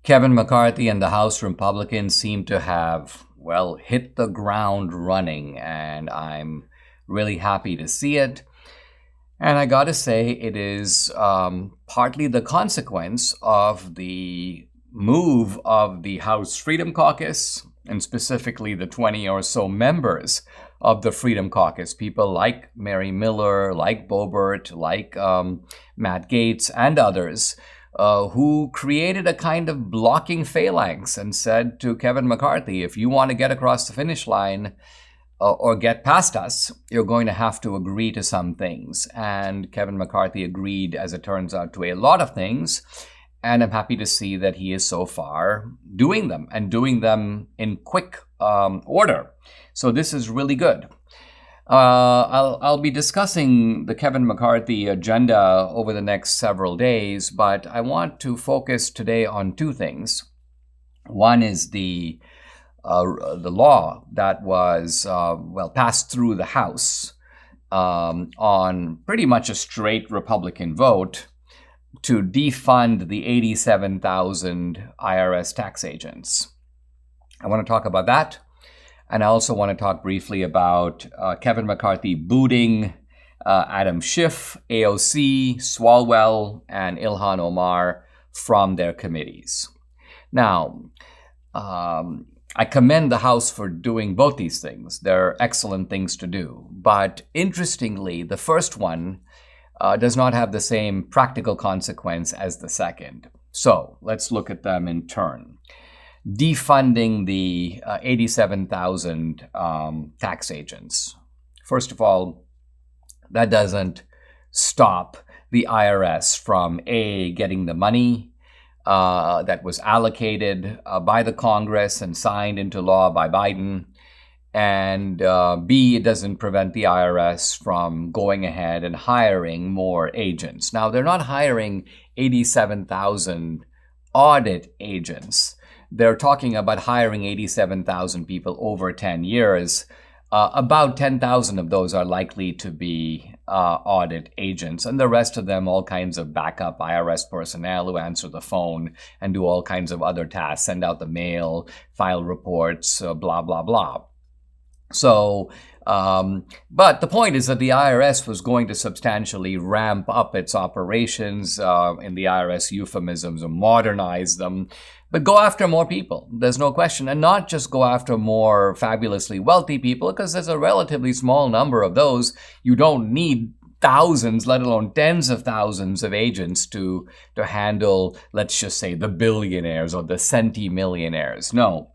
Kevin McCarthy and the House Republicans seem to have, well, hit the ground running, and I'm really happy to see it. And I got to say, it is partly the consequence of the move of the House Freedom Caucus, and specifically the 20 or so members of the Freedom Caucus, people like Mary Miller, like Boebert, like Matt Gaetz, and others, who created a kind of blocking phalanx and said to Kevin McCarthy, if you want to get across the finish line or get past us, you're going to have to agree to some things. And Kevin McCarthy agreed, as it turns out, to a lot of things. And I'm happy to see that he is so far doing them and doing them in quick order. So this is really good. I'll be discussing the Kevin McCarthy agenda over the next several days, but I want to focus today on two things. One is the law that was passed through the House on pretty much a straight Republican vote to defund the 87,000 IRS tax agents. I want to talk about that. And I also want to talk briefly about Kevin McCarthy booting Adam Schiff, AOC, Swalwell, and Ilhan Omar from their committees. Now, I commend the House for doing both these things. They're excellent things to do. But interestingly, the first one does not have the same practical consequence as the second. So let's look at them in turn. Defunding the 87,000 tax agents. First of all, that doesn't stop the IRS from A, getting the money that was allocated by the Congress and signed into law by Biden, and B, it doesn't prevent the IRS from going ahead and hiring more agents. Now, they're not hiring 87,000 audit agents. They're talking about hiring 87,000 people over 10 years. About 10,000 of those are likely to be audit agents, and the rest of them, all kinds of backup IRS personnel who answer the phone and do all kinds of other tasks, send out the mail, file reports, blah, blah, blah. So, but the point is that the IRS was going to substantially ramp up its operations, in the IRS euphemisms, or modernize them, but go after more people. There's no question. And not just go after more fabulously wealthy people, because there's a relatively small number of those. You don't need thousands, let alone tens of thousands of agents to handle, let's just say, the billionaires or the centimillionaires. No.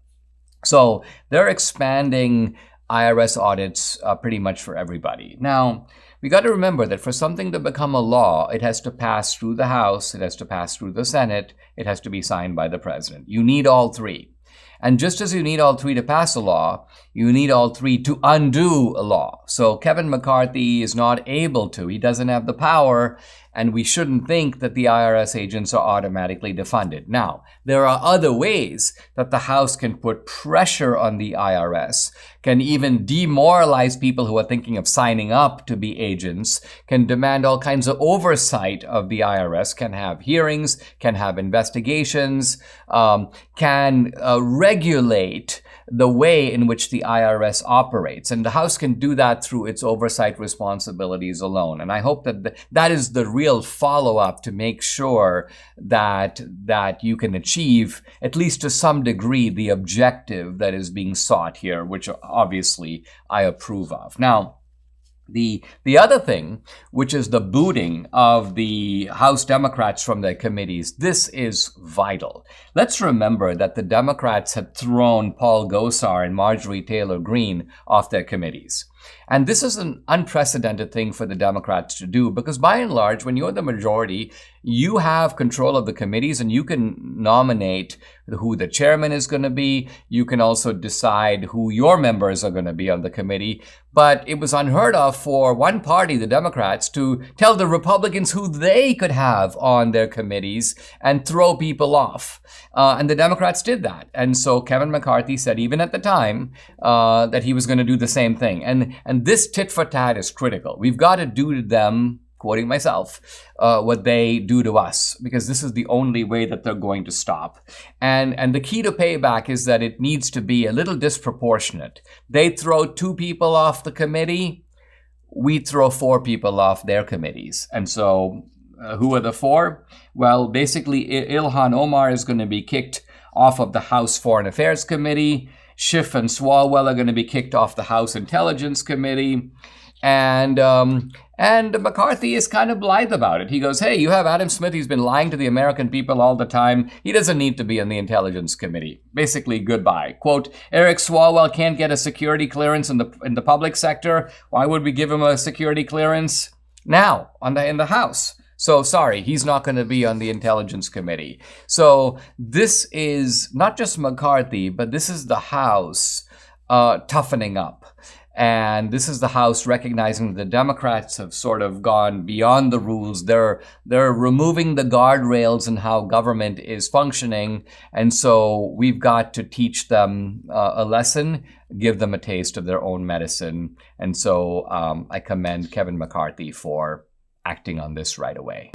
So they're expanding IRS audits pretty much for everybody. Now, we got to remember that for something to become a law, it has to pass through the House, it has to pass through the Senate, it has to be signed by the president. You need all three. And just as you need all three to pass a law, you need all three to undo a law. So Kevin McCarthy is not able to. He doesn't have the power, and we shouldn't think that the IRS agents are automatically defunded. Now, there are other ways that the House can put pressure on the IRS, can even demoralize people who are thinking of signing up to be agents, can demand all kinds of oversight of the IRS, can have hearings, can have investigations, can regulate the way in which the IRS operates. And the House can do that through its oversight responsibilities alone. And I hope that that is the real follow-up to make sure that you can achieve, at least to some degree, the objective that is being sought here, which obviously I approve of. Now, the other thing, which is the booting of the House Democrats from their committees, this is vital. Let's remember that the Democrats had thrown Paul Gosar and Marjorie Taylor Greene off their committees. And this is an unprecedented thing for the Democrats to do, because by and large, when you're the majority, you have control of the committees and you can nominate who the chairman is going to be. You can also decide who your members are going to be on the committee. But it was unheard of for one party, the Democrats, to tell the Republicans who they could have on their committees and throw people off. And the Democrats did that. And so Kevin McCarthy said, even at the time, that he was going to do the same thing. And this tit for tat is critical. We've got to do to them quoting myself, what they do to us, because this is the only way that they're going to stop. And the key to payback is that it needs to be a little disproportionate. They throw 2 people off the committee, we throw 4 people off their committees. And so who are the 4? Well, basically, Ilhan Omar is going to be kicked off of the House Foreign Affairs Committee. Schiff and Swalwell are going to be kicked off the House Intelligence Committee. And McCarthy is kind of blithe about it. He goes, hey, you have Adam Smith. He's been lying to the American people all the time. He doesn't need to be in the Intelligence Committee. Basically, goodbye. Quote, Eric Swalwell can't get a security clearance in the public sector. Why would we give him a security clearance now in the House? So sorry, he's not going to be on the Intelligence Committee. So this is not just McCarthy, but this is the House toughening up. And this is the House recognizing the Democrats have sort of gone beyond the rules. They're removing the guardrails in how government is functioning. And so we've got to teach them a lesson, give them a taste of their own medicine. And so I commend Kevin McCarthy for acting on this right away.